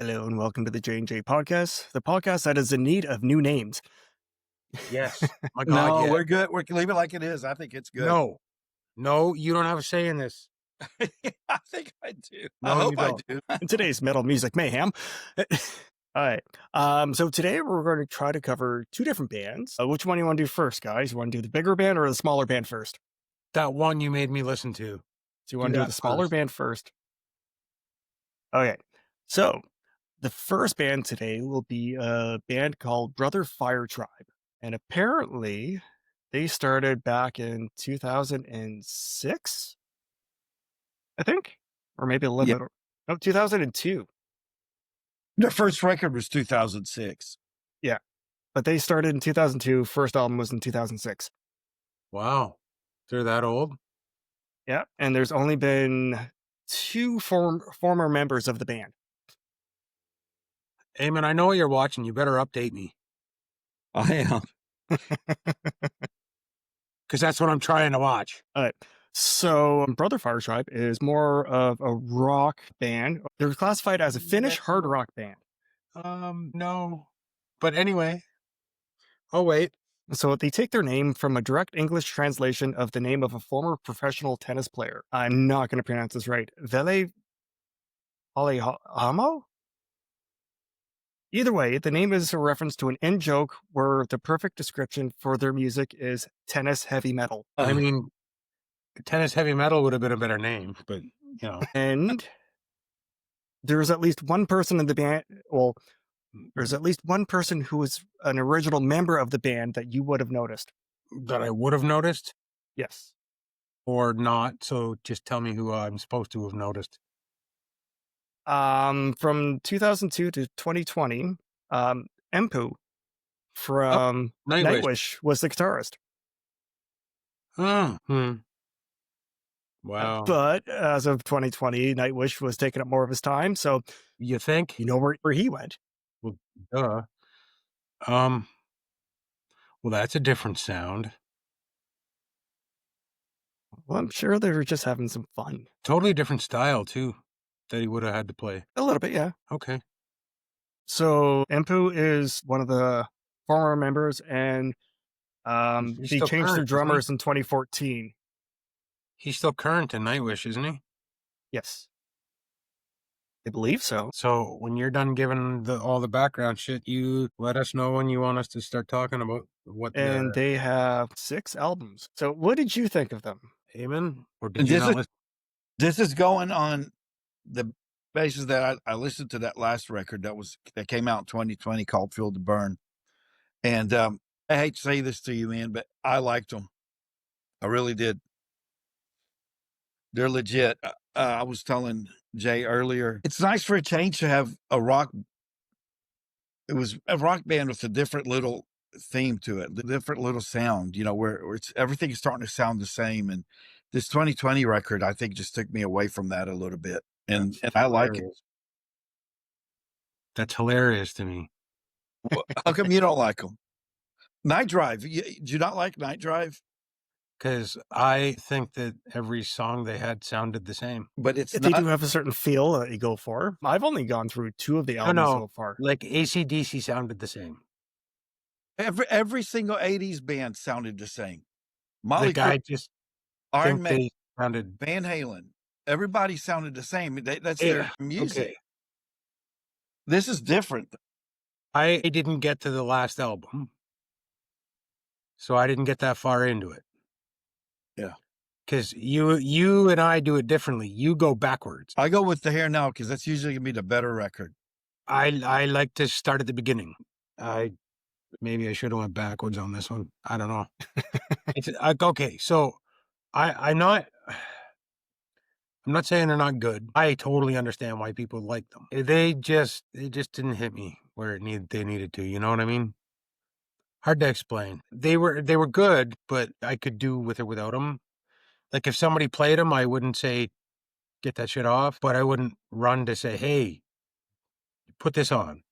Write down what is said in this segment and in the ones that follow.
Hello and welcome to the J&J podcast, the podcast that is in need of new names. Yes. My God, No, yeah. we're good. We can leave it like it is. I think it's good. No, you don't have a say in this. I think I do. No, I hope you I don't. do. In today's Metal Music Mayhem. All right. So today we're going to try to cover two different bands. Which one do you want to do first, guys? You want to do the bigger band or the smaller band first? That one you made me listen to. So you want to do the smaller band first? Okay. So the first band today will be a band called Brother Firetribe. And apparently they started back in 2006, I think, or maybe a little bit. No, 2002. Their first record was 2006. Yeah, but they started in 2002. First album was in 2006. Wow. They're that old? Yeah, and there's only been two former members of the band. Eamon, I know what you're watching. You better update me. I am. Because that's what I'm trying to watch. All right. So Brother Firetribe is more of a rock band. They're classified as a Finnish hard rock band. No. But anyway. Oh, wait. So they take their name from a direct English translation of the name of a former professional tennis player. I'm not going to pronounce this right. Vele Alehamo? Either way, the name is a reference to an in-joke where the perfect description for their music is tennis heavy metal. I mean, tennis heavy metal would have been a better name, but, And there's at least one person in the band, well, there's at least one person who was an original member of the band that you would have noticed. that I would have noticed Yes. or not. So just tell me who I'm supposed to have noticed. From 2002 to 2020, Empu from Nightwish was the guitarist. Wow. But as of 2020, Nightwish was taking up more of his time. So You think? you know where he went. Well, duh. Well, that's a different sound. Well, I'm sure they were just having some fun. Totally different style, too, that he would have had to play. A little bit, yeah. Okay. So Empu is one of the former members, and He's they still changed their current, drummers in 2014. He's still current in Nightwish, isn't he? Yes. I believe so. So when you're done giving all the background shit, you let us know when you want us to start talking about what And they have 6 albums. So what did you think of them? Eamon? Or did you not listen? This is going on the basis that I listened to that last record that came out in 2020 called Feel the Burn. And I hate to say this to you, man, but I liked them. I really did. They're legit. I was telling Jay earlier, it's nice for a change to have it was a rock band with a different little theme to it, the different little sound, where it's everything is starting to sound the same. And this 2020 record, I think, just took me away from that a little bit. And I like it. That's hilarious to me. Well, how come you don't like them? Night Drive. Do you not like Night Drive? Because I think that every song they had sounded the same. But They do have a certain feel that you go for. I've only gone through 2 of the albums so far. Like AC/DC sounded the same. Every single 80s band sounded the same. The guy just Iron Man, they sounded Van Halen. Everybody sounded the same. That's their music. Okay. This is different. I didn't get to the last album, so I didn't get that far into it. Yeah. Because you and I do it differently. You go backwards. I go with the Here Now because that's usually going to be the better record. I like to start at the beginning. Maybe I should have went backwards on this one. I don't know. Okay, so I'm not saying they're not good. I totally understand why people like them. They just didn't hit me where they needed to. You know what I mean? Hard to explain. They were good, but I could do with or without them. Like if somebody played them, I wouldn't say get that shit off, but I wouldn't run to say, hey, put this on.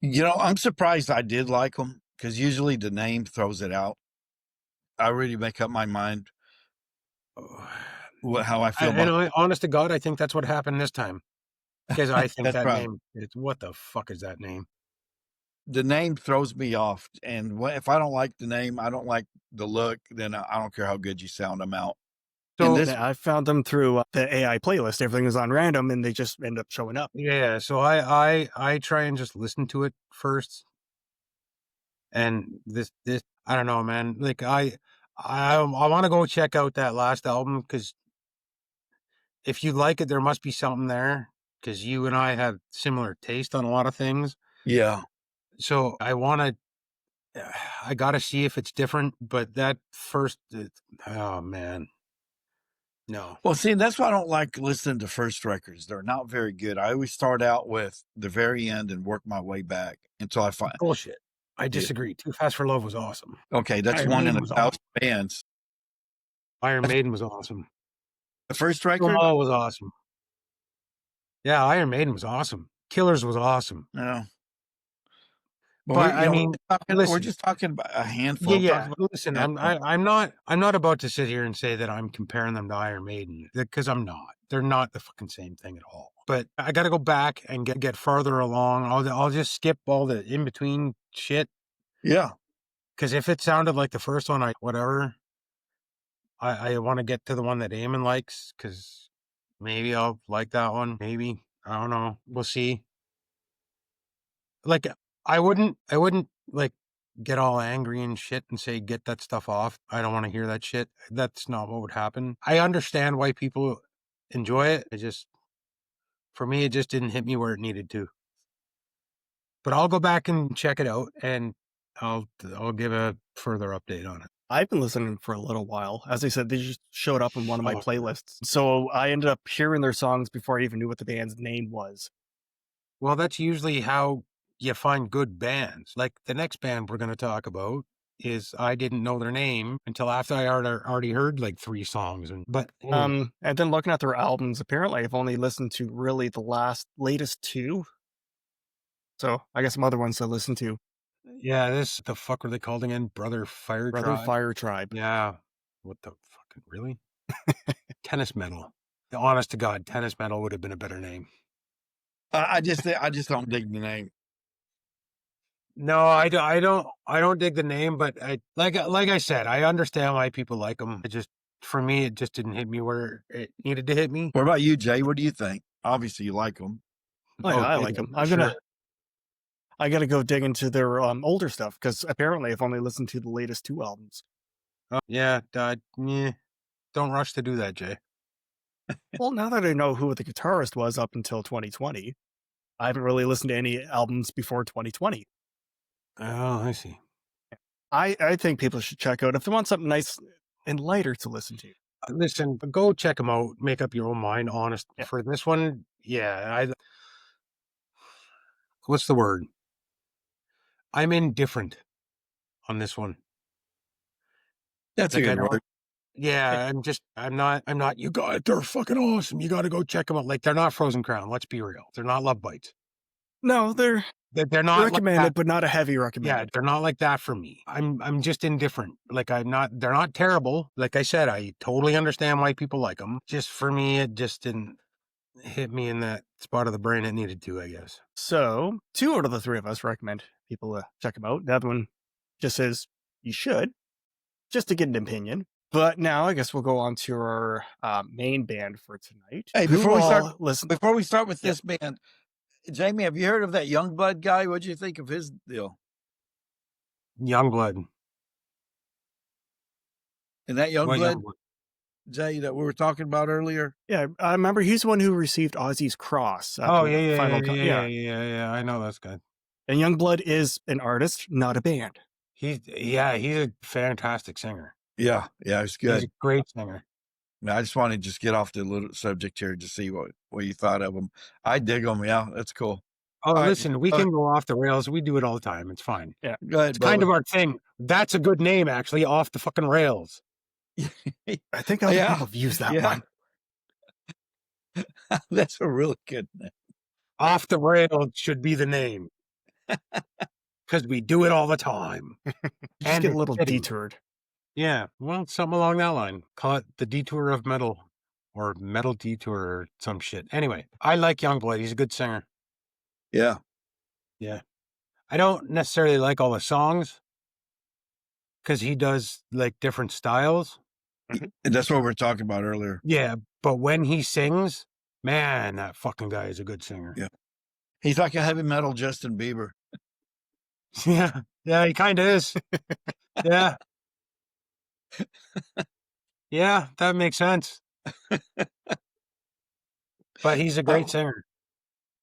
I'm surprised I did like them because usually the name throws it out. I really make up my mind how I feel about it. Honest to God, I think that's what happened this time. Because I think That's that right. name, what the fuck is that name? The name throws me off, and if I don't like the name, I don't like the look, then I don't care how good you sound, I'm out. And So this Yeah, I found them through the AI playlist. Everything is on random, and they just end up showing up. yeah, so I try and just listen to it first, and this I don't know, man. Like I want to go check out that last album because if you like it, there must be something there. Because you and I have similar taste on a lot of things, yeah. so I want to. I got to see if it's different. But that first, oh man, no. Well, see, that's why I don't like listening to first records. They're not very good. I always start out with the very end and work my way back until I find Bullshit. I yeah. disagree. Too Fast for Love was awesome. Okay, that's Iron one in Maiden a was thousand awesome. bands. Iron That's Maiden was awesome. the first record? Oh, was awesome. Yeah, Iron Maiden was awesome. Killers was awesome. No. Well, But I mean, we're listen, just talking about a handful. yeah, I'm talking yeah. about Listen, a handful. I'm not about to sit here and say that I'm comparing them to Iron Maiden because I'm not. They're not the fucking same thing at all. But I got to go back and get farther along. I'll just skip all the in between shit Yeah. because if it sounded like the first one, I whatever. I want to get to the one that Eamon likes because maybe I'll like that one. Maybe I don't know. We'll see. Like I wouldn't like get all angry and shit and say get that stuff off. I don't want to hear that shit. That's not what would happen. I understand why people enjoy it. For me it just didn't hit me where it needed to. But I'll go back and check it out and I'll give a further update on it. I've been listening for a little while. As I said, they just showed up in one of my Oh, playlists. So I ended up hearing their songs before I even knew what the band's name was. well, that's usually how you find good bands. Like the next band we're going to talk about is I didn't know their name until after I already heard like 3 songs but And then looking at their albums, apparently I've only listened to really the latest 2. So I guess some other ones to listen to. yeah, this the fuck were they called again? Brother Brother Firetribe? Firetribe. Yeah. What the fucking really? Tennis Metal. Honest to God, Tennis Metal would have been a better name. I just don't dig the name. No, I don't dig the name, but I like I said, I understand why people like them. It just for me, it just didn't hit me where it needed to hit me. What about you, Jay? What do you think? Obviously, you like them. Oh, yeah, I yeah, like them. for sure. I gotta go dig into their older stuff because apparently I've only listened to the latest 2 albums. Yeah, don't rush to do that, Jay. Well, now that I know who the guitarist was up until 2020, I haven't really listened to any albums before 2020. Oh, I see. I think people should check out if they want something nice and lighter to listen to. Listen, go check them out. Make up your own mind. Honest Yeah. for this one, yeah. What's the word? I'm indifferent on this one. That's a Like I good don't. word. Yeah, I'm not. You got. They're fucking awesome. You got to go check them out. Like they're not Frozen Crown. Let's be real. They're not Love Bites. No, they're They're not like that. recommended, but not a heavy Yeah, recommended. they're not like that for me. I'm just indifferent. Like I'm not. They're not terrible. Like I said, I totally understand why people like them. Just for me, it just didn't hit me in that spot of the brain it needed to, I guess. So 2 out of the 3 of us recommend people check them out. The other one just says you should, just to get an opinion. But now I guess we'll go on to our main band for tonight. Hey, who before we start, listen. before we start with Yeah. this band, Jamie, have you heard of that Youngblood guy? What'd you think of his deal? Youngblood. And that What Youngblood, Youngblood? Jay, that we were talking about earlier? Yeah, I remember he's the one who received Ozzy's cross at Oh the yeah, final. yeah. I know that's good. And Youngblood is an artist, not a band. He's a fantastic singer. Yeah, it's He's good. a great singer. I just wanted to just get off the little subject here to see what you thought of them. I dig them. Yeah, that's cool. Oh, All right, listen, we can go off the rails. We do it all the time. It's fine. Yeah. go ahead, It's kind of Bubba. our thing. That's a good name, actually. Off the fucking rails. I think other Yeah. people have used that Yeah. one. That's a really good name. Off the rails should be the name. Because we do it all the time. Just get a it's little fitting. detoured. Yeah, well, something along that line. Call it the detour of metal or Metal Detour or some shit. Anyway, I like Youngblood. He's a good singer. Yeah. Yeah. I don't necessarily like all the songs because he does like different styles. Mhm. And that's what we were talking about earlier. Yeah, but when he sings, man, that fucking guy is a good singer. Yeah. He's like a heavy metal Justin Bieber. Yeah, yeah, he kind of is. Yeah, yeah, that makes sense. But he's a great Oh, singer.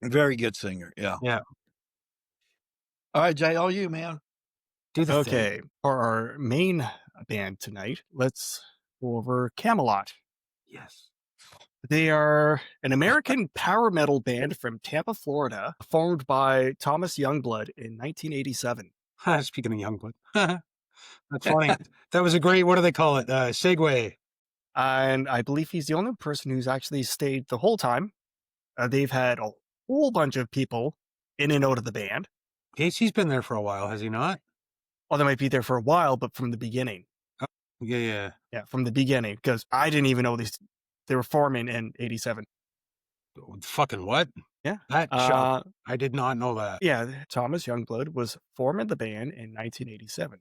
very good singer. Yeah. Yeah, All right, Jay, all you, man. do the thing. Okay, for our main band tonight, let's go over Kamelot. Yes. They are an American power metal band from Tampa, Florida, formed by Thomas Youngblood in 1987. Speaking of Youngblood, that's funny. That was a great. What do they call it? Segue. And I believe he's the only person who's actually stayed the whole time. They've had a whole bunch of people in and out of the band. Casey's been there for a while, has he not? Well, they might be there for a while, but from the beginning. Yeah, yeah. Yeah, from the beginning, because I didn't even know they were forming in 87. Fucking what? Yeah. That shocked. I did not know that. Yeah, Thomas Youngblood was forming the band in 1987.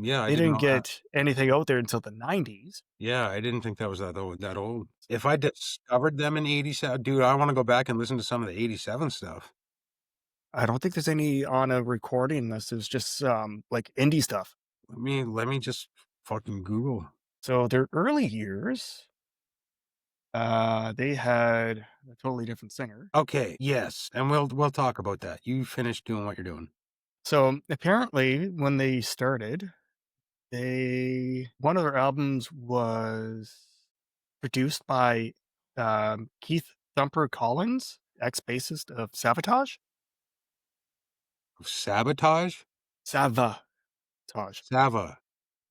Yeah, I They didn't didn't know that. get anything out there until the 90s. Yeah, I didn't think that was that old. That old. If I discovered them in '87, dude, I want to go back and listen to some of the '87 stuff. I don't think there's any on a recording unless it's just like indie stuff. Let me just fucking Google. So their early years, they had a totally different singer. Okay, yes, and we'll talk about that. You finish doing what you're doing. So apparently, when they started, one of their albums was produced by Keith Thumper Collins, ex bassist of Savatage. Sabotage, Savatage. Sava.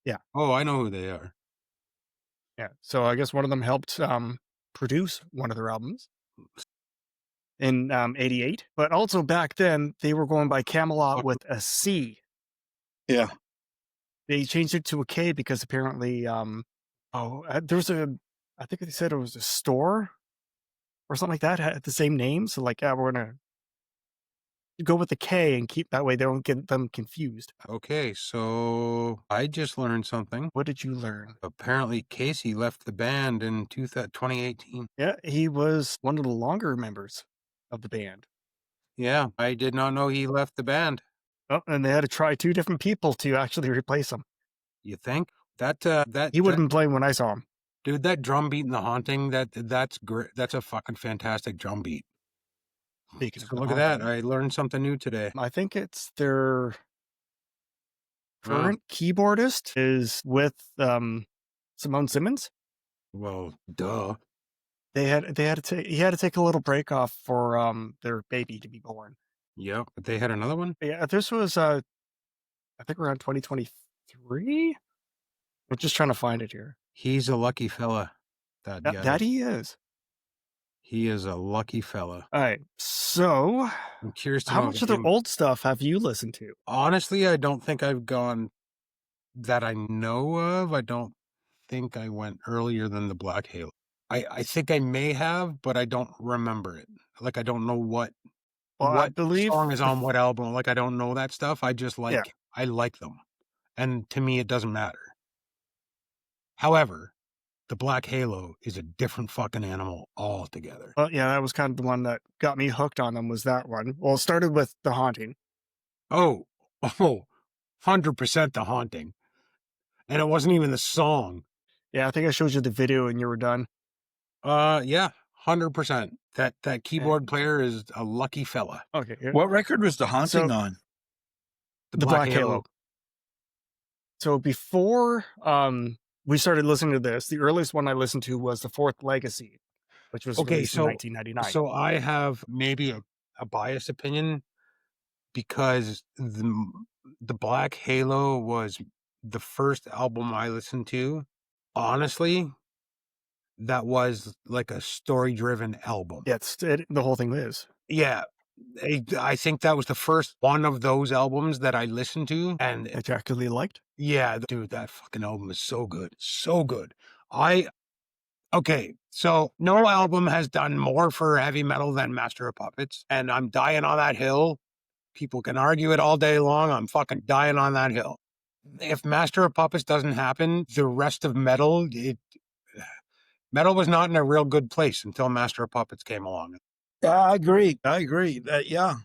Yeah, Oh, I know who they are. yeah. So I guess one of them helped produce one of their albums in '88. But also back then, they were going by Camelot Fuck. with a C. Yeah. They changed it to a K because apparently, there's I think they said it was a store or something like that had the same name. So like, yeah, we're gonna go with the K and keep that way they don't get them confused. Okay, so I just learned something. What did you learn? Apparently, Casey left the band in 2018. Yeah, he was one of the longer members of the band. Yeah, I did not know he left the band. Oh, and they had to try two different people to actually replace him. You think He would have been playing when I saw him. dude, that drum beat in The Haunting, that's great. That's a fucking fantastic drum beat. Speaking of So the look at that. Haunting, I learned something new today. I think it's their Well, current keyboardist is with Simone Simmons. well, duh. He had to take a little break off for their baby to be born. Yep. But they had another one? But yeah, this was I think around 2023. I'm just trying to find it here. He's a lucky fella. That guy. That he is. He is a lucky fella. All right. So, I'm curious to how know much if of their him- old stuff have you listened to? Honestly, I don't think I've gone that I know of. I don't think I went earlier than the Black Halo. I think I may have, but I don't remember it. Like I don't know what Well, I what believe song is on what album. Like I don't know that stuff. I just Yeah. I like them. And to me it doesn't matter. However, the Black Halo is a different fucking animal altogether. Well, yeah, that was kind of the one that got me hooked on them. Was that one? Well, it started with The Haunting. Oh, 100% The Haunting. And it wasn't even the song. Yeah, I think I showed you the video and you were done. Yeah, 100%. That keyboard player is a lucky fella. Okay. Here. What record was The Haunting So- on? The Black Halo. So before we started listening to this, the earliest one I listened to was The Fourth Legacy, which was Okay, released so- in 1999. So I have maybe a biased opinion because the Black Halo was the first album I listened to. Honestly, that was like a story-driven album. Yeah, the whole thing is. Yeah. I think that was the first one of those albums that I listened to. And That you actually liked. yeah, dude, that fucking album is so good. So good. I Okay, so no album has done more for heavy metal than Master of Puppets, and I'm dying on that hill. People can argue it all day long. I'm fucking dying on that hill. If Master of Puppets doesn't happen, the rest of metal was not in a real good place until Master of Puppets came along. I agree. I agree. Yeah.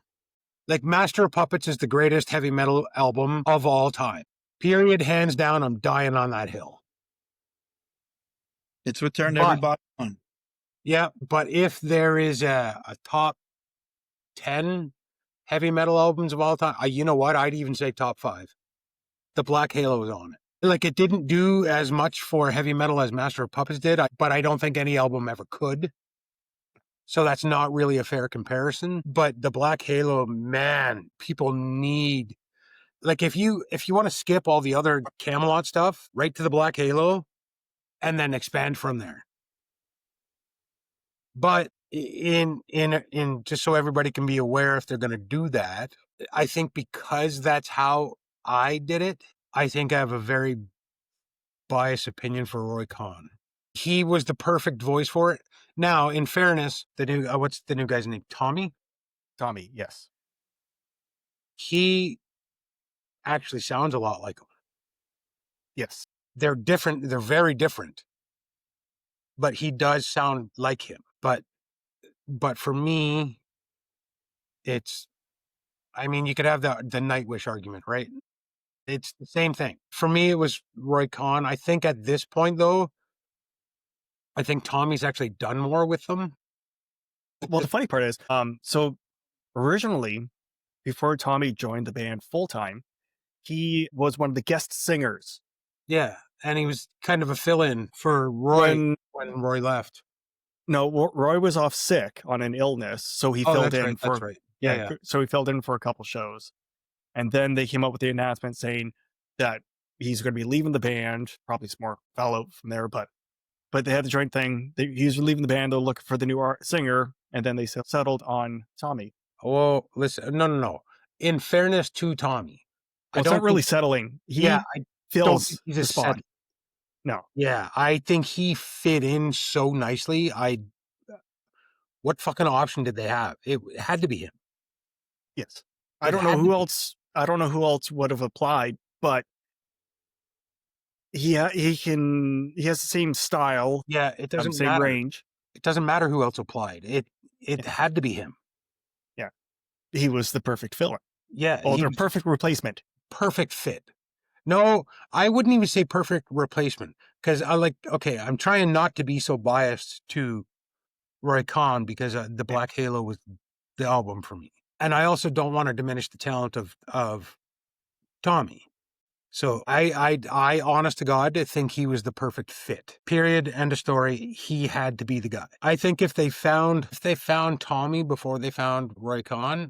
Like Master of Puppets is the greatest heavy metal album of all time. Period, hands down. I'm dying on that hill. It's what turned But everybody on. yeah, but if there is a top 10 heavy metal albums of all time, you know what? I'd even say top 5. The Black Halo is on it. Like, it didn't do as much for heavy metal as Master of Puppets did, but I don't think any album ever could. So that's not really a fair comparison. But the Black Halo, man, people need, like, if you want to skip all the other Kamelot stuff, right to the Black Halo, and then expand from there. But in just so everybody can be aware, if they're going to do that, I think because that's how I did it, I think I have a very biased opinion for Roy Khan. He was the perfect voice for it. Now, in fairness, the new what's the new guy's name? Tommy. Tommy, yes. He actually sounds a lot like him. Yes. They're different. They're very different. But he does sound like him. But for me, it's, I mean, you could have the Nightwish argument, right? It's the same thing. For me, it was Roy Khan. I think at this point, though, I think Tommy's actually done more with them. Well, the funny part is, so originally, before Tommy joined the band full time, he was one of the guest singers. Yeah, and he was kind of a fill-in for Roy when Roy left. No, Roy was off sick on an illness, so he filled that's in right. for That's right. Yeah. so he filled in for a couple shows, and then they came up with the announcement saying that he's going to be leaving the band. Probably some more fellow from there, but they had the joint thing. He's leaving the band. They're looking for the new singer, and then they settled on Tommy. Oh, listen, no. In fairness to Tommy, Well, it's not really settling. He fills he's the a spot. set. No. Yeah, I think he fit in so nicely. What fucking option did they have? It had to be him. Yes. I don't know who else would have applied, but he has the same style. Yeah, it doesn't same matter. range. It doesn't matter who else applied. It had to be him. Yeah. He was the perfect filler. Yeah. Oh, the perfect replacement. Perfect fit. No, I wouldn't even say perfect replacement because I'm trying not to be so biased to Roy Khan because the Black Halo was the album for me. And I also don't want to diminish the talent of Tommy. So I honest to God, think he was the perfect fit. Period. End of story. He had to be the guy. I think if they found Tommy before they found Roy Khan,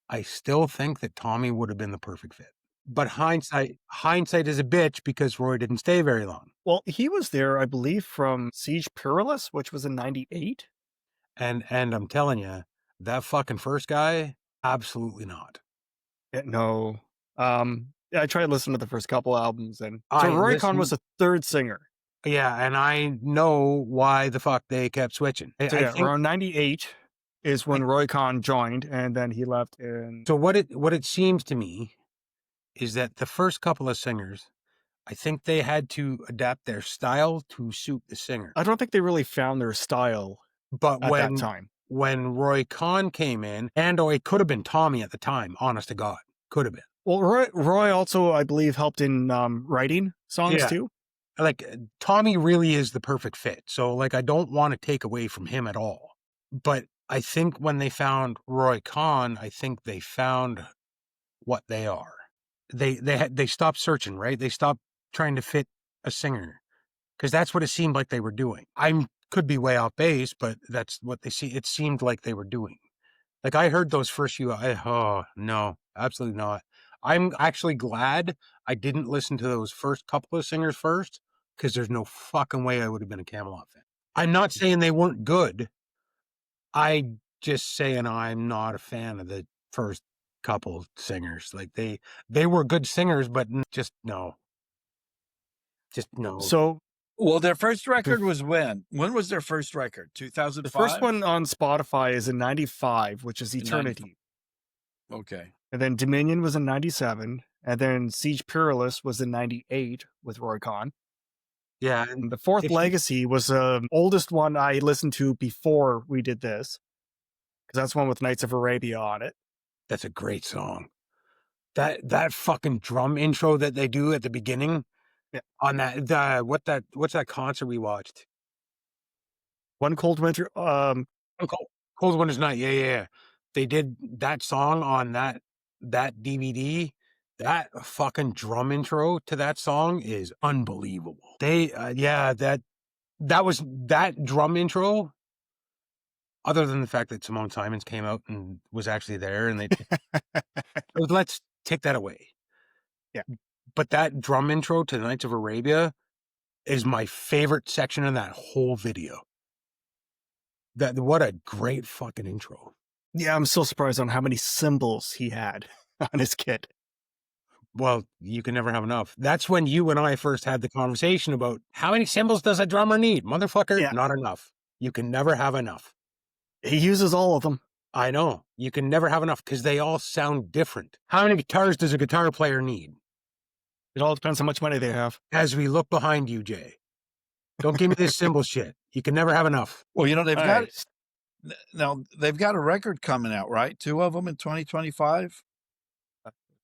I still think that Tommy would have been the perfect fit. But hindsight is a bitch because Roy didn't stay very long. Well, he was there, I believe, from Siege Perilous, which was in '98. And I'm telling you, that fucking first guy, absolutely not. Yeah, no. I tried listening to the first couple albums, and so Roy Khan was a third singer. Yeah, and I know why the fuck they kept switching. I think around '98 is when Roy Khan joined, and then he left in. So what it seems to me is that the first couple of singers, I think they had to adapt their style to suit the singer. I don't think they really found their style at that time. When Roy Khan came in, or it could have been Tommy at the time, honest to God, could have been. Well, Roy also, I believe, helped in writing songs too. Like Tommy really is the perfect fit. So I don't want to take away from him at all. But I think when they found Roy Khan, I think they found what they are. They stopped searching, right? They stopped trying to fit a singer because that's what it seemed like they were doing. I could be way off base, but that's what it seemed like they were doing. Like I heard those first few, no, absolutely not. I'm actually glad I didn't listen to those first couple of singers first because there's no fucking way I would have been a Kamelot fan. I'm not saying they weren't good. I just saying I'm not a fan of the first couple singers. Like they were good singers, but just no. So Well, their first record The was when? When was their first record? the first 2005? one on Spotify is in '95, which is In 95. Eternity, Okay. and then Dominion was in '97, and then Siege Perilous was in '98 with Roy Khan. Yeah, and And the fourth if you Legacy was the oldest one I listened to before we did this, because that's one with Knights of Arabia on it. that's a great song. That fucking drum intro that they do at the beginning Yeah. on what's that concert we watched? One Cold Winter. Cold Winter's Night. Yeah, yeah, yeah. They did that song on that DVD. That fucking drum intro to that song is unbelievable. That drum intro. Other than the fact that Simone Simons came out and was actually there, and let's take that away. Yeah. But that drum intro to the Knights of Arabia is my favorite section of that whole video. What a great fucking intro. Yeah, I'm still surprised on how many cymbals he had on his kit. Well, you can never have enough. That's when you and I first had the conversation about how many cymbals does a drummer need? Motherfucker, Yeah. not enough. You can never have enough. He uses all of them. I know. You can never have enough because they all sound different. How many guitars does a guitar player need? It all depends how much money they have. As we look behind you, Jay, don't give me this cymbal shit. You can never have enough. Well, they've got Nice. now they've got a record coming out, right? Two of them in 2025.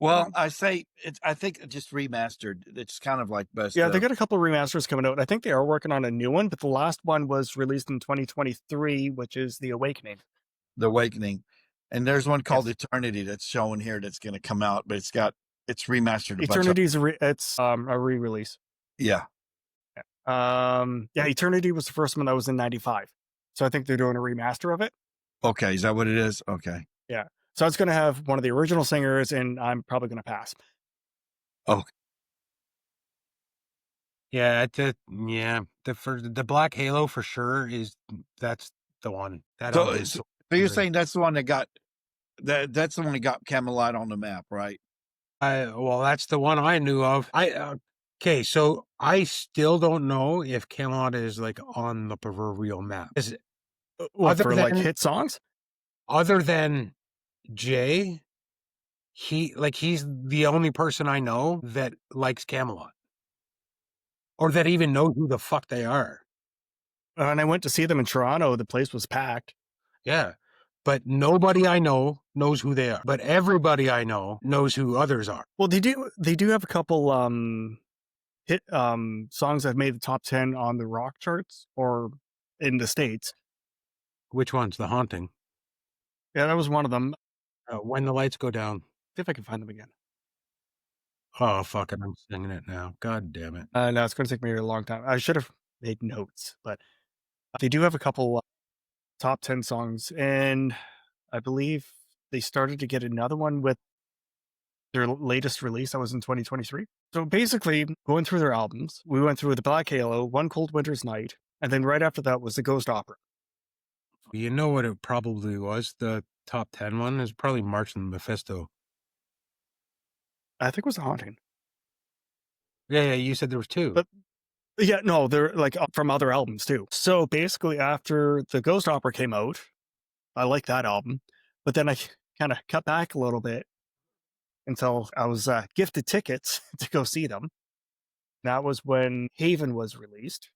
Well, I think it just remastered. It's kind of like best Yeah, they of got a couple of remasters coming out. I think they are working on a new one, but the last one was released in 2023, which is The Awakening. The Awakening. And there's one called Yes. Eternity that's showing here that's going to come out, but it's remastered a bunch of. Eternity's a re-release. Yeah. Yeah, Eternity was the first one that was in '95, so I think they're doing a remaster of it. Okay, is that what it is? Okay. Yeah, so it's going to have one of the original singers, and I'm probably going to pass. Yeah, the Black Halo for sure that's the one. That So, album is so you're great. saying that's the one that got that's the one that got Camelot on the map, right? Well, that's the one I knew of. Okay, so I still don't know if Kamelot is like on the proverbial map. What, Other for like than- hit songs? Other than Jay, he's the only person I know that likes Camelot, or that even knows who the fuck they are. And I went to see them in Toronto. The place was packed. Yeah, but nobody I know knows who they are. But everybody I know knows who others are. Well, they do have a couple hit songs that made the top 10 on the rock charts or in the States. Which one's The Haunting? Yeah, that was one of them. When the Lights Go Down. See if I can find them again. Oh, fuck it. I'm singing it now. God damn it. No, it's going to take me a long time. I should have made notes, but they do have a couple top 10 songs. And I believe they started to get another one with their latest release that was in 2023. So basically, going through their albums, we went through the Black Halo, One Cold Winter's Night, and then right after that was the Ghost Opera. You know what it probably was? The top 10 one is probably March and Mephisto. I think it was The Haunting. Yeah, you said there was two. But yeah, no, they're like from other albums too. So basically, after the Ghost Opera came out, I liked that album, but then I kind of cut back a little bit until I was gifted tickets to go see them. That was when Haven was released.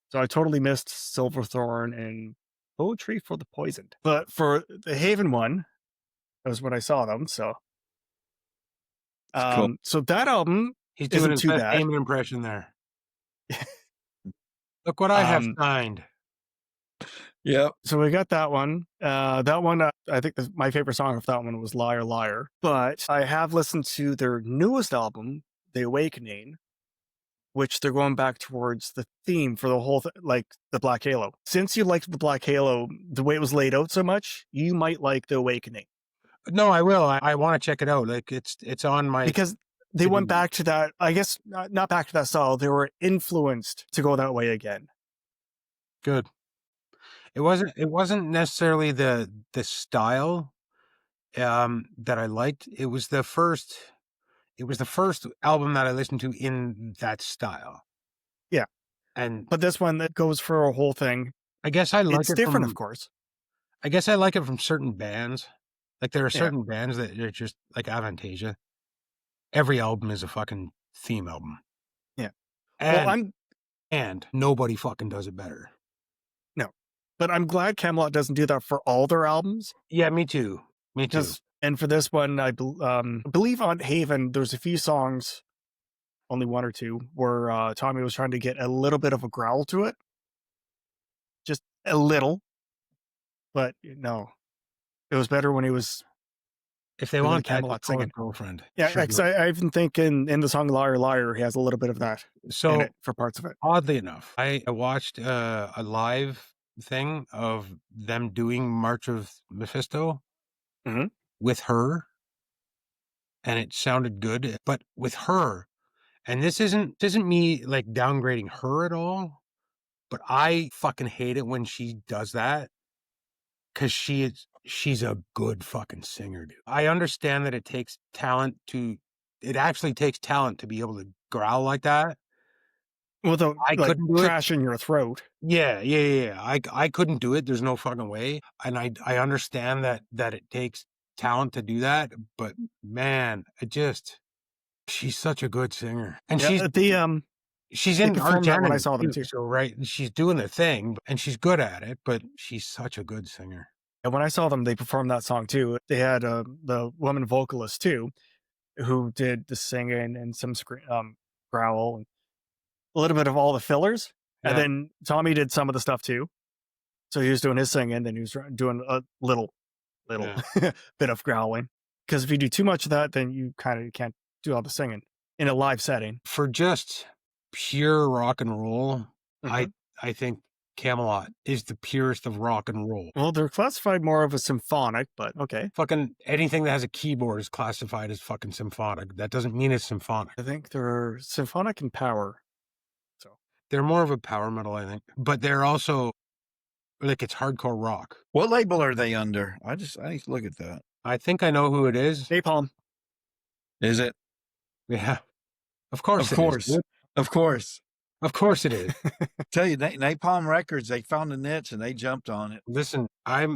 So I totally missed Silverthorn and Poetry for the Poisoned. But for the Haven one, that was when I saw them. So, Cool. so that album He's doing isn't his too best bad. Damon impression there. Look what I have signed. Yeah. So we got that one. That one, I think my favorite song of that one was Liar Liar. But I have listened to their newest album, The Awakening, which they're going back towards the theme for the whole like the Black Halo. Since you liked the Black Halo, the way it was laid out so much, you might like The Awakening. No, I will. I want to check it out. Like it's on my Because they went back to that, I guess, not back to that style. They were influenced to go that way again. Good. It wasn't necessarily the style that I liked. It was the first It was the first album that I listened to in that style. Yeah. And But this one that goes for a whole thing. I guess I like It's it different, of from course. I guess I like it from certain bands. Like there are Yeah. certain bands that are just like Avantasia. Every album is a fucking theme album. Yeah. Well, And nobody fucking does it better. no, but I'm glad Kamelot doesn't do that for all their albums. Yeah, me too. Me too. And for this one, I believe on Haven, there's a few songs, only one or two, where Tommy was trying to get a little bit of a growl to it. Just a little. But no, it was better when he was If they really want that, Kamelot just call it singing. Girlfriend. Yeah, Sure. because I've been thinking in the song Liar Liar, he has a little bit of that in So it for parts of it. oddly enough, I watched a live thing of them doing March of Mephisto Mhm. with her, and it sounded good. But with her, and this isn't me like downgrading her at all, but I fucking hate it when she does that because she's a good fucking singer, dude. I understand that it takes talent to. It actually takes talent to be able to growl like that. Without I like couldn't do it. trash in your throat. Yeah. I couldn't do it. There's no fucking way. And I understand that it takes talent to do that, but man, she's such a good singer. And Yeah, she's they in Arch performed that when I Enemy saw them too. too. So right, she's doing the thing and she's good at it, but she's such a good singer. And when I saw them, they performed that song too. They had the woman vocalist too, who did the singing and some growl and a little bit of all the fillers. And Yeah. then Tommy did some of the stuff too. So he was doing his singing, then he was doing a little Yeah. bit of growling. Because if you do too much of that, then you kind of can't do all the singing in a live setting. For just pure rock and roll, Mhm. I think Kamelot is the purest of rock and roll. Well, they're classified more of a symphonic, but okay. Fucking anything that has a keyboard is classified as fucking symphonic. That doesn't mean it's symphonic. I think they're symphonic in power. So They're more of a power metal, I think. But they're also like it's hardcore rock. What label are they under? I need to look at that. I think I know who it is. Napalm. Is it? Yeah. Of course Of course. it is. Of course. Of course it is. Tell you, Napalm Records, they found a niche and they jumped on it. Listen,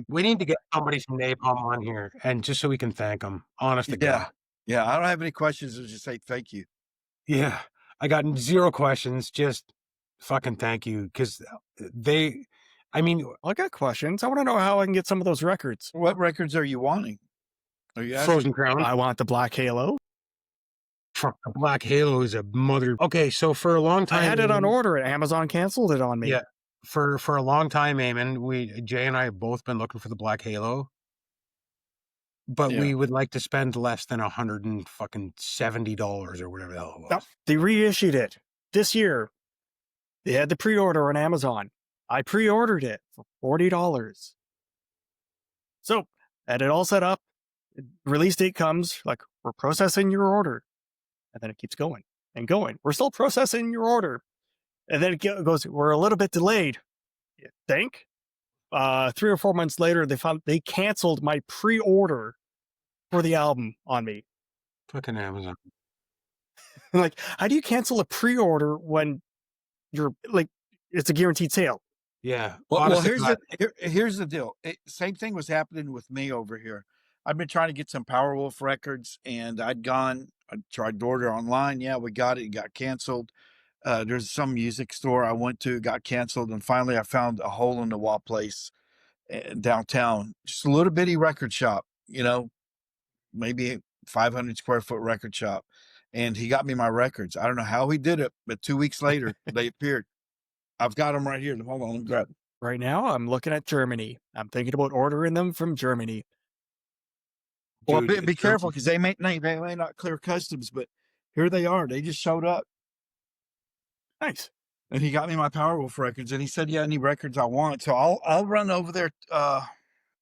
we need to get somebody from Napalm on here, and just so we can thank them. Honest to God. Yeah. I don't have any questions. I'll just say thank you. Yeah. I got zero questions. Just fucking thank you. Because I got questions. I want to know how I can get some of those records. What records are you wanting? Are you asking? Frozen Crown. I want the Black Halo. Fuck, the Black Halo is a mother. Okay, so for a long time, I had it on order, and Amazon canceled it on me. Yeah, for a long time, Eamon, Jay and I have both been looking for the Black Halo, but we would like to spend less than $170 or whatever the hell it was. No, they reissued it this year. They had the pre-order on Amazon. I pre-ordered it for $40. So had it all set up. Release date comes, like, we're processing your order. And then it keeps going and going. We're still processing your order. And then it goes, we're a little bit delayed. You think? 3 or 4 months later, they canceled my pre-order for the album on me. Fucking Amazon. Like, how do you cancel a pre-order when you're like, it's a guaranteed sale? Yeah. Well, here's the deal. Same thing was happening with me over here. I've been trying to get some Powerwolf records, and I tried to order online. Yeah, we got it. It got canceled. There's some music store I went to, got canceled, and finally I found a hole in the wall place downtown. Just a little bitty record shop, maybe 500 square foot record shop. And he got me my records. I don't know how he did it, but 2 weeks later they appeared. I've got them right here. Hold on, let me grab them. Right now, I'm looking at Germany. I'm thinking about ordering them from Germany. Well, be careful because they may not clear customs, but here they are. They just showed up. Nice. And he got me my Powerwolf records, and he said, "Yeah, any records I want." So I'll run over there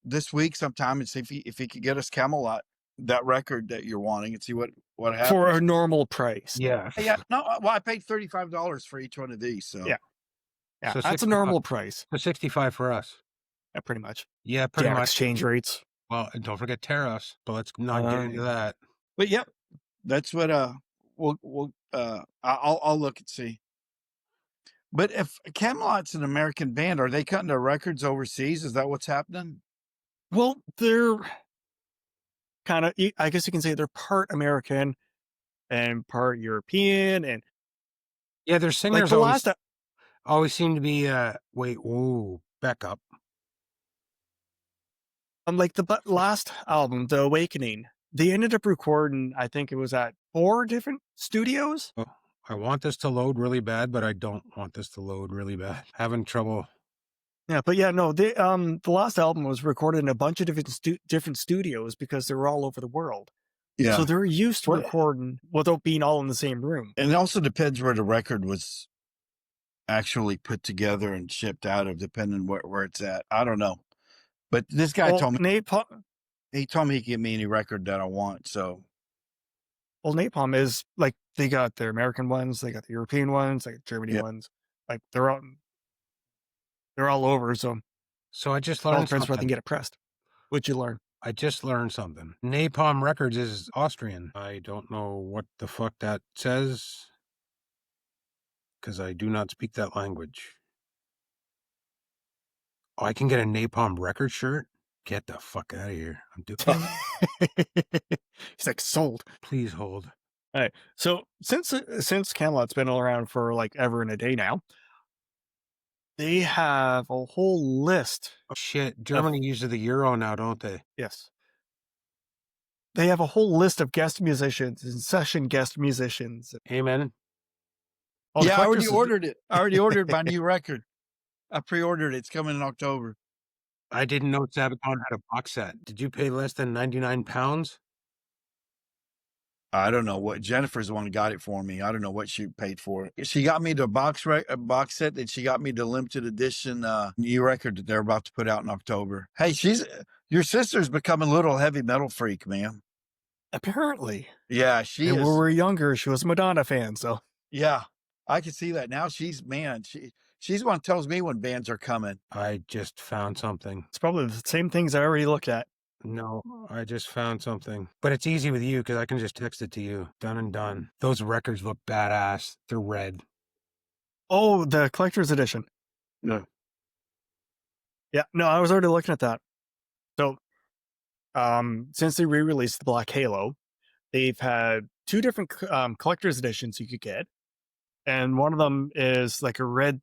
this week sometime and see if he could get us Kamelot, that record that you're wanting, and see what happens for a normal price. Yeah. Yeah. No, well, I paid $35 for each one of these. So yeah, so that's a normal price. So 65 for us. Yeah, pretty much. Yeah, pretty much. Exchange rates. Well, and don't forget tariffs, but let's not get into that. But yep, That's what I'll look and see. But if Camelot's an American band, are they cutting their records overseas? Is that what's happening? Well, they're kind of, I guess you can say they're part American and part European, and Yeah, their like singers the last, always seem to be wait, ooh, back up. like the last album, The Awakening, they ended up recording. I think it was at 4 different studios. Oh, I want this to load really bad, but I don't want this to load really bad. Having trouble. Yeah, but yeah, no, the last album was recorded in a bunch of different studios because they were all over the world. So Yeah. they're used to What recording without being all in the same room. and it also depends where the record was actually put together and shipped out of, depending where it's at. I don't know. But this guy Well, told me Napalm, he told me he can get me any record that I want. So Napalm is like they got their American ones, they got the European ones, they got Germany yeah. ones. Like they're all over. So So I just it all learned depends where they can something. get it pressed. What'd you learn? I just learned something. Napalm Records is Austrian. I don't know what the fuck that says because I do not speak that language. Oh, I can get a Napalm record shirt? Get the fuck out of here. I'm doing. He's like sold. Please hold. All right. So since Camelot's been around for like ever and a day now, they have a whole list Oh, shit. of Germany uses the euro now, don't they? yes. They have a whole list of guest musicians and session guest musicians. Amen. All the Yeah, I already collectors. ordered it. I already ordered my new record. I pre-ordered it. It's coming in October. I didn't know Sabaton had a box set. Did you pay less than 99 pounds? I don't know what Jennifer's the one who got it for me. I don't know what she paid for it. She got me the box set, and she got me the limited edition new record that they're about to put out in October. Hey, your sister's become a little heavy metal freak, man. Apparently. Yeah, she And when we is. were younger, she was a Madonna fan. So Yeah, I can see that now. She's the one who tells me when bands are coming. I just found something. it's probably the same things I already looked at. No, I just found something. But it's easy with you because I can just text it to you. Done and done. Those records look badass. They're red. Oh, the collector's edition. No. Yeah, no, I was already looking at that. So, since they re-released the Black Halo, they've had 2 different collector's editions you could get, and one of them is like a red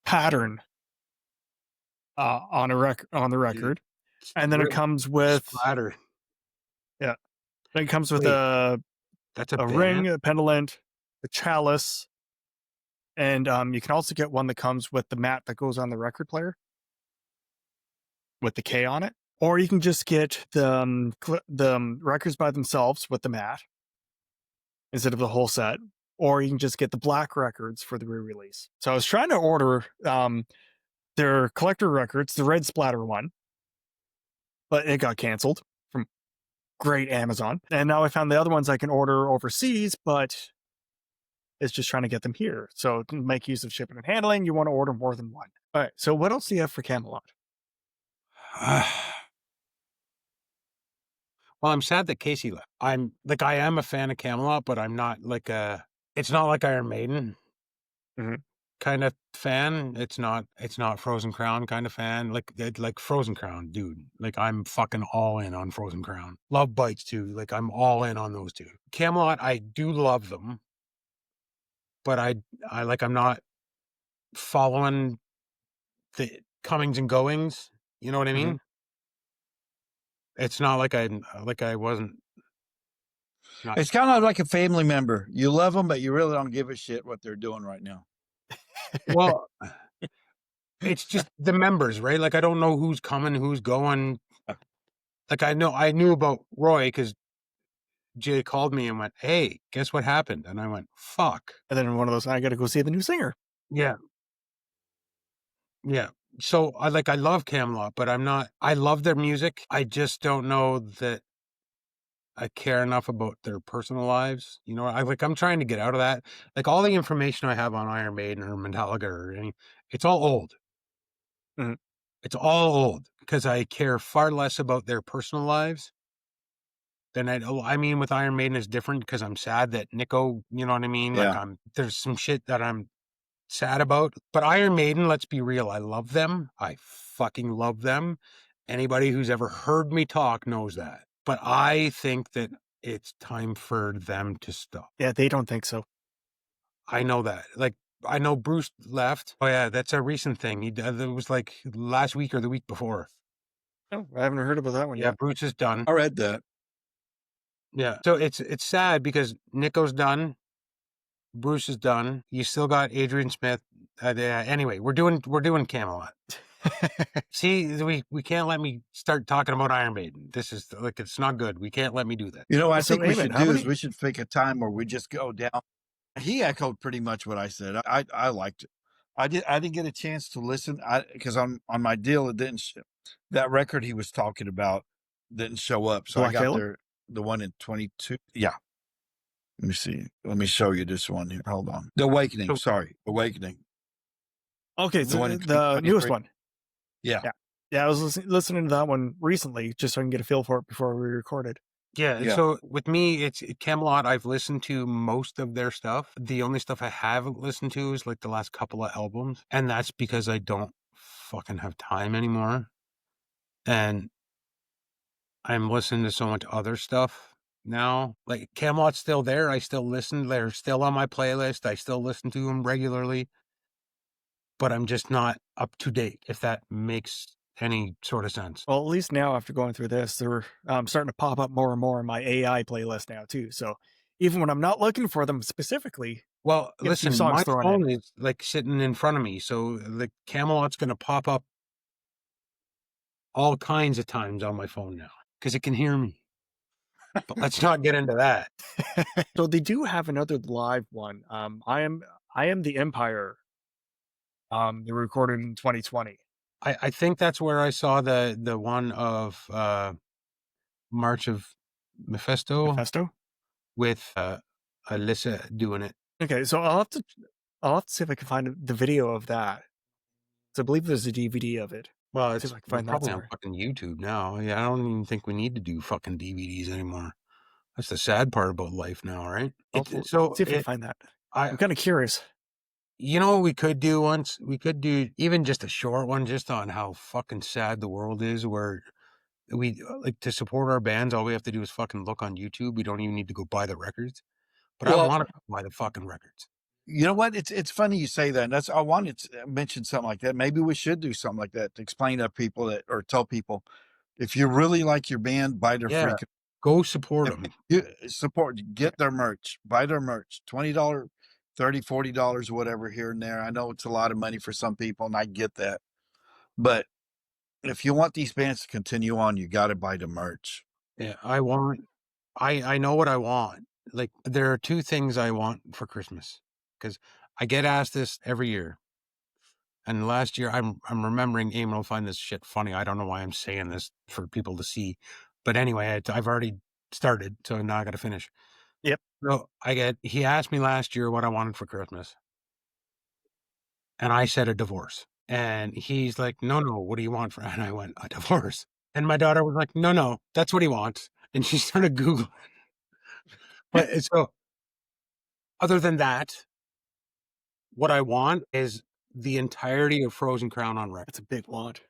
pattern on the record, and then it Really comes with splatter. yeah, then it comes with Wait, a that's a band? ring, a pendant, a chalice, and you can also get one that comes with the mat that goes on the record player with the K on it, or you can just get the records by themselves with the mat instead of the whole set, or you can just get the black records for the re-release. So I was trying to order their collector records, the red splatter one, but it got canceled from great Amazon. And now I found the other ones I can order overseas, but it's just trying to get them here. So to make use of shipping and handling, you want to order more than one. All right. So what else do you have for Camelot? Well, I'm sad that Casey left. I am a fan of Camelot, but I'm not it's not like Iron Maiden kind of fan. It's not Frozen Crown kind of fan. Like Frozen Crown, dude. Like I'm fucking all in on Frozen Crown. Love Bites too. Like I'm all in on those two. Camelot, I do love them, but I'm not following the comings and goings. You know what I Mm-hmm. mean? It's not like I wasn't. It's kind of like a family member. You love them, but you really don't give a shit what they're doing right now. Well, it's just the members, right? Like I don't know who's coming, who's going. Like I knew about Roy because Jay called me and went, "Hey, guess what happened?" And I went, "Fuck." And then one of those, I got to go see the new singer. Yeah. Yeah. So I love Camelot, but I love their music. I just don't know that I care enough about their personal lives. You know, I'm trying to get out of that. Like all the information I have on Iron Maiden or Metallica it's all old. Mhm. It's all old because I care far less about their personal lives And I mean, with Iron Maiden is different because I'm sad that Nico, you know what I mean? Like Yeah. there's some shit that I'm sad about. But Iron Maiden, let's be real, I love them. I fucking love them. Anybody who's ever heard me talk knows that. But I think that it's time for them to stop. Yeah, they don't think so. I know that. Like, I know Bruce left. Oh yeah, that's a recent thing. It was like last week or the week before. Oh, I haven't heard about that one Yeah, yet. Bruce is done. I read that. Yeah. So it's sad because Nico's done, Bruce is done. You still got Adrian Smith. Yeah, anyway, we're doing Camelot. See, we can't let me start talking about Iron Maiden. This is like it's not good. We can't let me do that. You know, what I So, think we Eamon, should how do is many? we should pick a time where we just go down. He echoed pretty much what I said. I liked it. I didn't get a chance to listen because on my deal it didn't that record he was talking about didn't show up. So I Black got Caleb? the one in 22. Yeah. Let me see. Let me show you this one here. Hold on. The Awakening. So Sorry. Awakening. Okay, The so one in the newest 2023. one. Yeah. Yeah. Yeah, I was listening to that one recently just so I can get a feel for it before we recorded. yeah, Yeah. so with me, it's Camelot. I've listened to most of their stuff. The only stuff I haven't listened to is like the last couple of albums, and that's because I don't fucking have time anymore. And I'm listening to so much other stuff now. Like Camelot's still there. I still listen. They're still on my playlist. I still listen to them regularly, but I'm just not up to date, if that makes any sort of sense. Well, at least now after going through this, they're starting to pop up more and more in my AI playlist now too. So even when I'm not looking for them specifically, Well, get a few listen, songs my thrown in. phone is like sitting in front of me, so the Camelot's going to pop up all kinds of times on my phone now because it can hear me. But let's not get into that. So they do have another live one. I am the Empire. They recorded in 2020. I think that's where I saw the one of March of Mephisto Mephisto. with Alyssa doing it. Okay, so I'll have to see if I can find the video of that. So I believe there's a DVD of it. Well, See if it's I can find that probably on somewhere. fucking YouTube now. Yeah, I don't even think we need to do fucking DVDs anymore. That's the sad part about life now, right? See if I can find that. I I'm kind of curious. you know what we could do once? We could do even just a short one just on how fucking sad the world is where we like to support our bands, all we have to do is fucking look on YouTube. We don't even need to go buy the records. But I Well, want to buy the fucking records. you know what? It's funny you say that. And that's I wanted to mention something like that. Maybe we should do something like that to explain to people that or tell people if you really like your band, buy their Yeah. freaking Go support them. you support, get their merch, buy their merch, $20, $30, $40, whatever here and there. I know it's a lot of money for some people, and I get that. But if you want these bands to continue on, you got to buy the merch. Yeah, I know what I want. Like there are two things I want for Christmas because I get asked this every year. And last year, I'm remembering. Eamon will find this shit funny. I don't know why I'm saying this for people to see, but anyway, I've already started, so now I got to finish. Yep. So he asked me last year what I wanted for Christmas, and I said a divorce. And he's like, "No, no, what do you want for?" And I went, "A divorce." And my daughter was like, "No, no, that's what he wants." And she started Googling. But so, other than that, what I want is the entirety of Frozen Crown on record. That's a big want.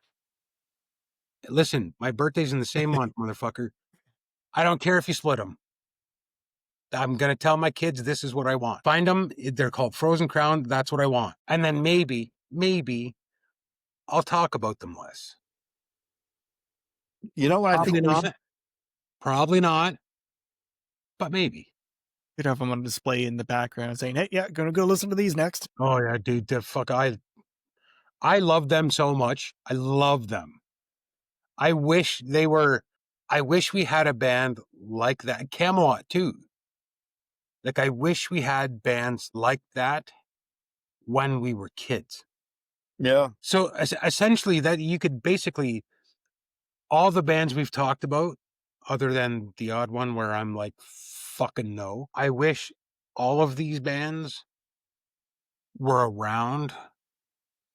Listen, my birthday's in the same month, motherfucker. I don't care if you split them. I'm going to tell my kids this is what I want. Find them. They're called Frozen Crown. That's what I want. And then maybe I'll talk about them less. You know what I think Probably not, but maybe. You'd have them on display in the background saying, "Hey, yeah, gonna go listen to these next." Oh yeah, dude, I love them so much. I love them. I wish we had a band like that. Camelot too. Like I wish we had bands like that when we were kids. Yeah. So essentially that you could basically all the bands we've talked about, other than the odd one where I'm like, fucking no. I wish all of these bands were around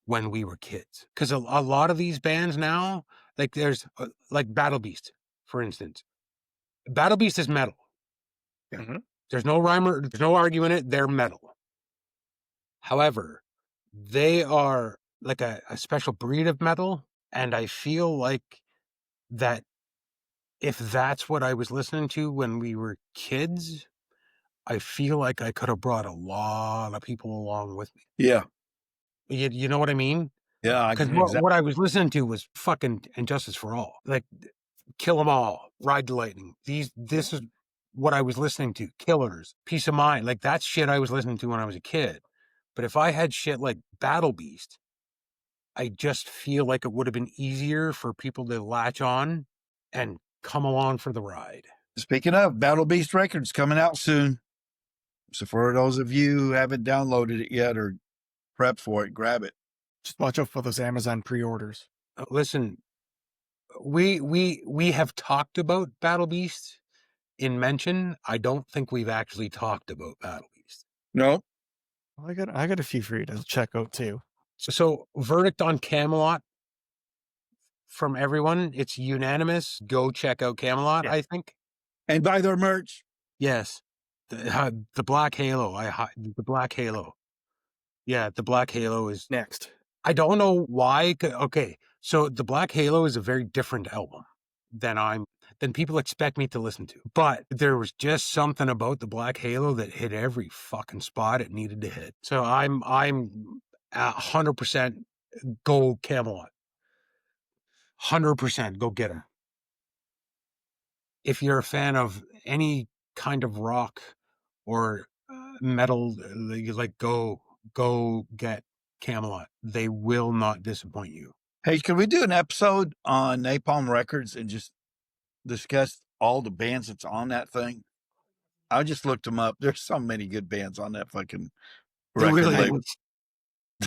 when we were kids. Because a lot of these bands now, like there's like Battle Beast, for instance. Battle Beast is metal. Mhm. There's no rhyme or there's no arguing it. They're metal. However, they are like a special breed of metal. And I feel like that if that's what I was listening to when we were kids, I feel like I could have brought a lot of people along with me. Yeah. You know what I mean? Yeah. Because what I was listening to was fucking Injustice for All. Like, Kill 'Em All, Ride the Lightning. This is what I was listening to. Killers, Peace of Mind. Like, that's shit I was listening to when I was a kid. But if I had shit like Battle Beast, I just feel like it would have been easier for people to latch on and come along for the ride. Speaking of, Battle Beast Records coming out soon. So for those of you who haven't downloaded it yet or prepped for it, grab it. Just watch out for those Amazon pre-orders. Listen, we have talked about Battle Beast in mention. I don't think we've actually talked about Battle Beast. No. Well, I got a few for you to check out too. So verdict on Kamelot from everyone, it's unanimous. Go check out Kamelot, Yeah. I think. And buy their merch. Yes. The Black Halo. The Black Halo. Yeah, the Black Halo is Next. I don't know why. Okay, so the Black Halo is a very different album than people expect me to listen to. But there was just something about the Black Halo that hit every fucking spot it needed to hit. So I'm 100% go Camelot. 100% go get him. If you're a fan of any kind of rock or metal, like go get Camelot. They will not disappoint you. Hey, can we do an episode on Napalm Records and just discuss all the bands that's on that thing? I just looked them up. There's so many good bands on that fucking There record really label. is.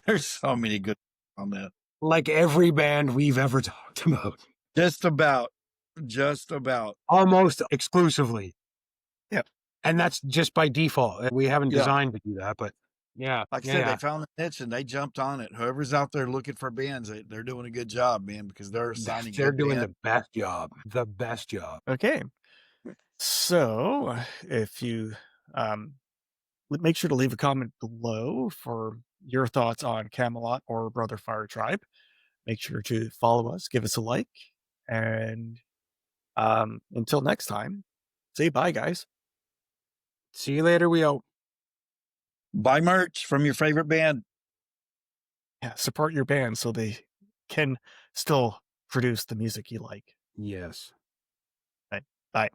There's so many good on that. Like every band we've ever talked about. Just about. Just about. Almost exclusively. Yeah. And that's just by default. We haven't Yeah. designed to do that, but yeah. Like I said, they found the niche and they jumped on it. Whoever's out there looking for bands, they're doing a good job, man, because they're signing They're good doing bands. the best job. The best job. Okay. So if you make sure to leave a comment below for your thoughts on Camelot or Brother Firetribe. Make sure to follow us, give us a like, and until next time, say bye, guys. See you later, we out. Buy merch from your favorite band. Yeah, support your band so they can still produce the music you like. Yes. Right. Bye.